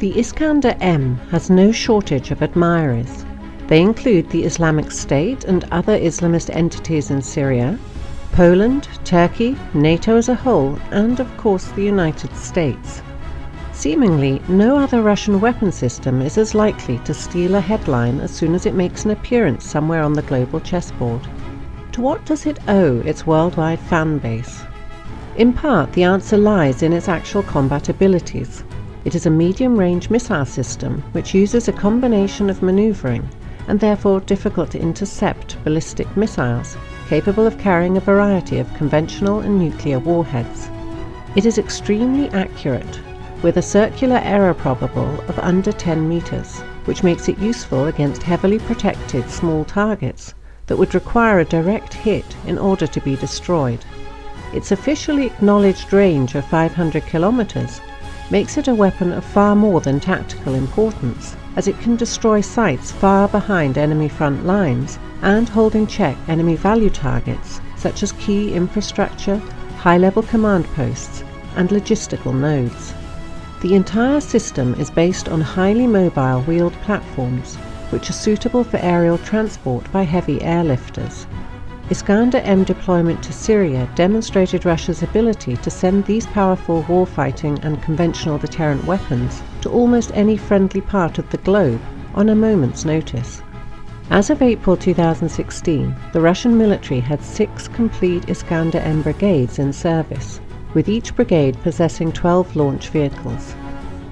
The Iskander-M has no shortage of admirers. They include the Islamic State and other Islamist entities in Syria, Poland, Turkey, NATO as a whole, and of course the United States. Seemingly, no other Russian weapon system is as likely to steal a headline as soon as it makes an appearance somewhere on the global chessboard. To what does it owe its worldwide fan base? In part, the answer lies in its actual combat abilities. It is a medium-range missile system which uses a combination of maneuvering and therefore difficult to intercept ballistic missiles, capable of carrying a variety of conventional and nuclear warheads. It is extremely accurate, with a circular error probable of under 10 meters, which makes it useful against heavily protected small targets that would require a direct hit in order to be destroyed. Its officially acknowledged range of 500 kilometers makes it a weapon of far more than tactical importance, as it can destroy sites far behind enemy front lines and hold in check enemy value targets such as key infrastructure, high-level command posts, and logistical nodes. The entire system is based on highly mobile wheeled platforms, which are suitable for aerial transport by heavy airlifters. Iskander-M deployment to Syria demonstrated Russia's ability to send these powerful warfighting and conventional deterrent weapons to almost any friendly part of the globe on a moment's notice. As of April 2016, the Russian military had 6 complete Iskander-M brigades in service, with each brigade possessing 12 launch vehicles.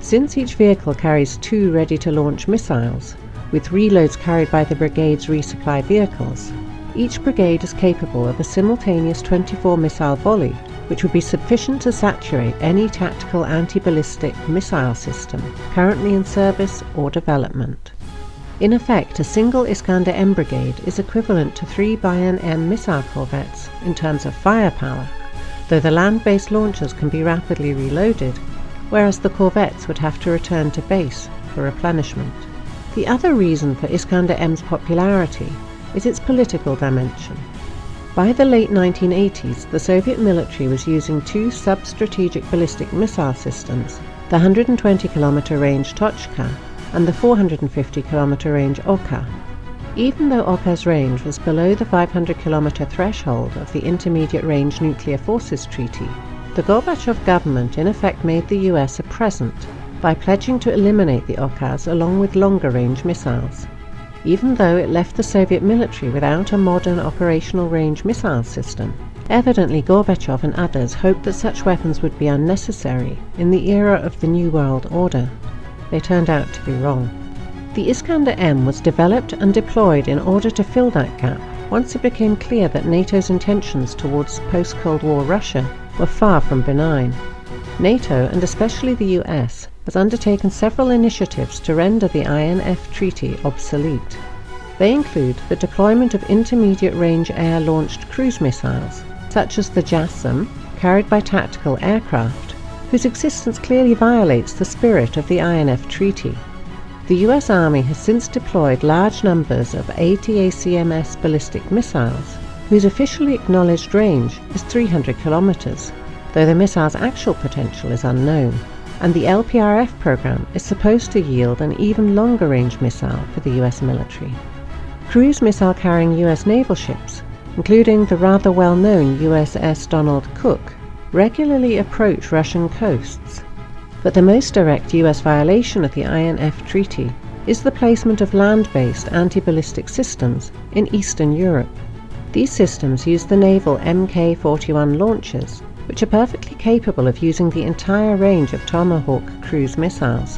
Since each vehicle carries 2 ready-to-launch missiles, with reloads carried by the brigade's resupply vehicles, each brigade is capable of a simultaneous 24-missile volley, which would be sufficient to saturate any tactical anti-ballistic missile system currently in service or development. In effect, a single Iskander-M brigade is equivalent to 3 Bayern-M missile corvettes in terms of firepower, though the land-based launchers can be rapidly reloaded, whereas the corvettes would have to return to base for replenishment. The other reason for Iskander-M's popularity is its political dimension. By the late 1980s, the Soviet military was using 2 sub-strategic ballistic missile systems, the 120-kilometer range Tochka and the 450-kilometer range Oka. Even though Oka's range was below the 500-kilometer threshold of the Intermediate Range Nuclear Forces Treaty, the Gorbachev government in effect made the US a present by pledging to eliminate the Okas along with longer-range missiles. Even though it left the Soviet military without a modern operational range missile system, evidently Gorbachev and others hoped that such weapons would be unnecessary in the era of the New World Order. They turned out to be wrong. The Iskander-M was developed and deployed in order to fill that gap once it became clear that NATO's intentions towards post-Cold War Russia were far from benign. NATO, and especially the US, has undertaken several initiatives to render the INF Treaty obsolete. They include the deployment of intermediate-range air-launched cruise missiles, such as the JASSM, carried by tactical aircraft, whose existence clearly violates the spirit of the INF Treaty. The US Army has since deployed large numbers of ATACMS ballistic missiles, whose officially acknowledged range is 300 kilometers, though the missile's actual potential is unknown, and the LPRF program is supposed to yield an even longer-range missile for the US military. Cruise missile-carrying US naval ships, including the rather well-known USS Donald Cook, regularly approach Russian coasts. But the most direct US violation of the INF Treaty is the placement of land-based anti-ballistic systems in Eastern Europe. These systems use the naval Mk-41 launchers, which are perfectly capable of using the entire range of Tomahawk cruise missiles.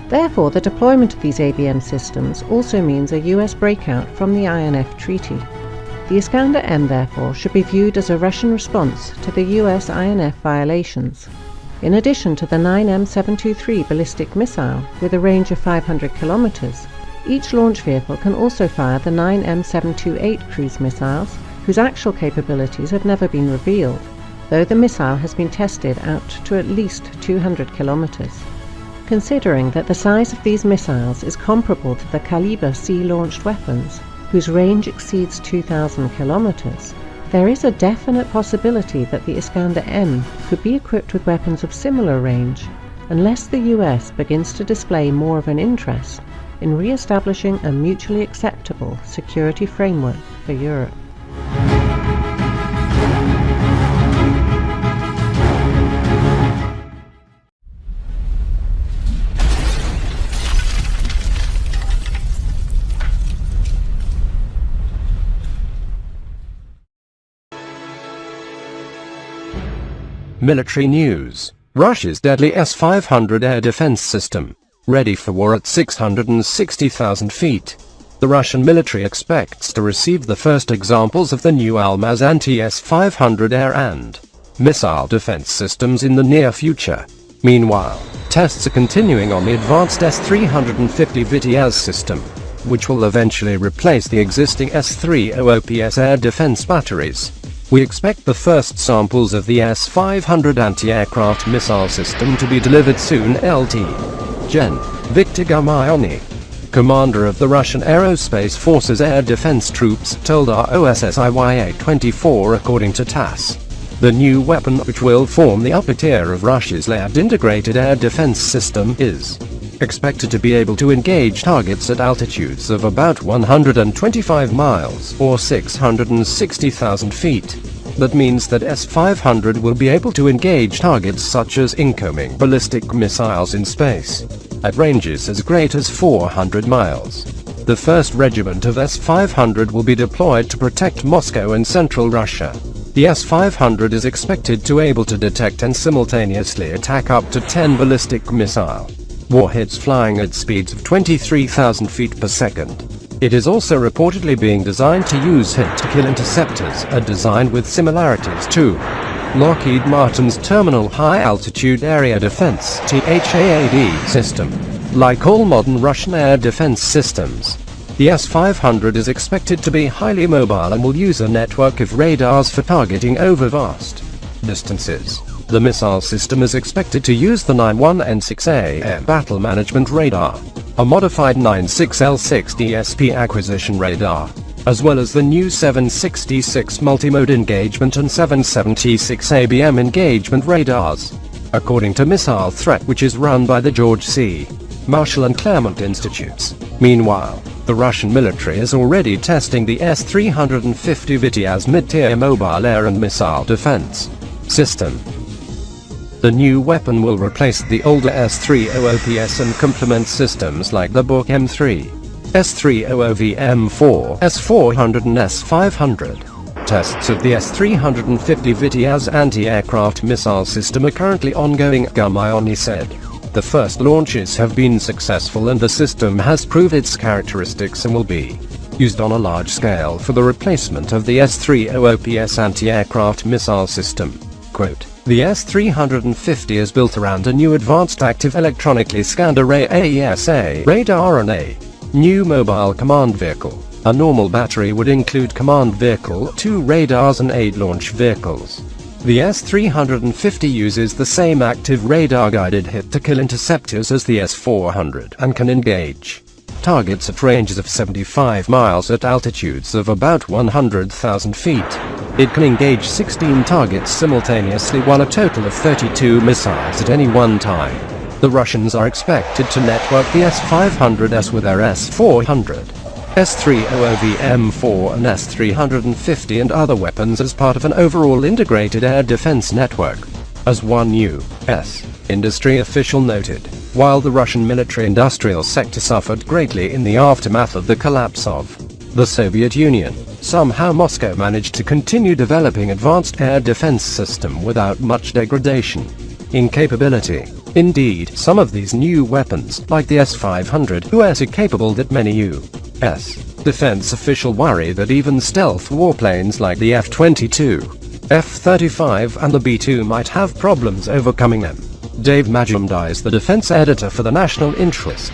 Therefore, the deployment of these ABM systems also means a US breakout from the INF Treaty. The Iskander-M, therefore, should be viewed as a Russian response to the US INF violations. In addition to the 9M723 ballistic missile with a range of 500 kilometers, each launch vehicle can also fire the 9M728 cruise missiles, whose actual capabilities have never been revealed, though the missile has been tested out to at least 200 kilometers. Considering that the size of these missiles is comparable to the Kaliber sea-launched weapons, whose range exceeds 2,000 kilometers, there is a definite possibility that the Iskander-M could be equipped with weapons of similar range, unless the US begins to display more of an interest in re-establishing a mutually acceptable security framework for Europe. Military news. Russia's deadly S-500 air defense system, ready for war at 660,000 feet. The Russian military expects to receive the first examples of the new Almaz anti-S-500 air and missile defense systems in the near future. Meanwhile, tests are continuing on the advanced S-350 VITIAS system, which will eventually replace the existing S-300PS air defense batteries. We expect the first samples of the S-500 anti-aircraft missile system to be delivered soon. Lt. Gen. Viktor Gurmayony, commander of the Russian Aerospace Forces Air Defense Troops, told ROSSIYA-24 according to TASS. The new weapon, which will form the upper tier of Russia's layered integrated air defense system, is expected to be able to engage targets at altitudes of about 125 miles or 660,000 feet. That means that S-500 will be able to engage targets such as incoming ballistic missiles in space at ranges as great as 400 miles. The first regiment of S-500 will be deployed to protect Moscow and central Russia. The S-500 is expected to be able to detect and simultaneously attack up to 10 ballistic missile warheads flying at speeds of 23,000 feet per second. It is also reportedly being designed to use hit-to-kill interceptors, a design with similarities to Lockheed Martin's Terminal High Altitude Area Defense (THAAD) system. Like all modern Russian air defense systems, the S-500 is expected to be highly mobile and will use a network of radars for targeting over vast distances. The missile system is expected to use the 91N6A Air Battle Management Radar, a modified 96L6 DSP acquisition radar, as well as the new 766 Multimode Engagement and 776 ABM Engagement radars, according to Missile Threat, which is run by the George C. Marshall and Claremont Institutes. Meanwhile, the Russian military is already testing the S-350 VITIAS mid-tier mobile air and missile defense system. The new weapon will replace the older S-300PS and complement systems like the Buk M3, S-300V M4, S-400 and S-500. Tests of the S-350 VITIAS anti-aircraft missile system are currently ongoing, Gurmayony said. The first launches have been successful and the system has proved its characteristics and will be used on a large scale for the replacement of the S-300PS anti-aircraft missile system. Quote, the S-350 is built around a new advanced active electronically scanned array AESA radar and a new mobile command vehicle. A normal battery would include command vehicle, 2 radars and 8 launch vehicles. The S-350 uses the same active radar-guided hit-to-kill interceptors as the S-400 and can engage targets at ranges of 75 miles at altitudes of about 100,000 feet. It can engage 16 targets simultaneously, while a total of 32 missiles at any one time. The Russians are expected to network the S-500S with their S-400, S-300V M4 and S-350 and other weapons as part of an overall integrated air defense network, as one U.S. industry official noted. While the Russian military-industrial sector suffered greatly in the aftermath of the collapse of the Soviet Union, somehow Moscow managed to continue developing advanced air defense system without much degradation in capability. Indeed, some of these new weapons, like the S-500, are so capable that many U.S. defense officials worry that even stealth warplanes like the F-22, F-35 and the B-2 might have problems overcoming them. Dave Majumdar is the defense editor for the National Interest.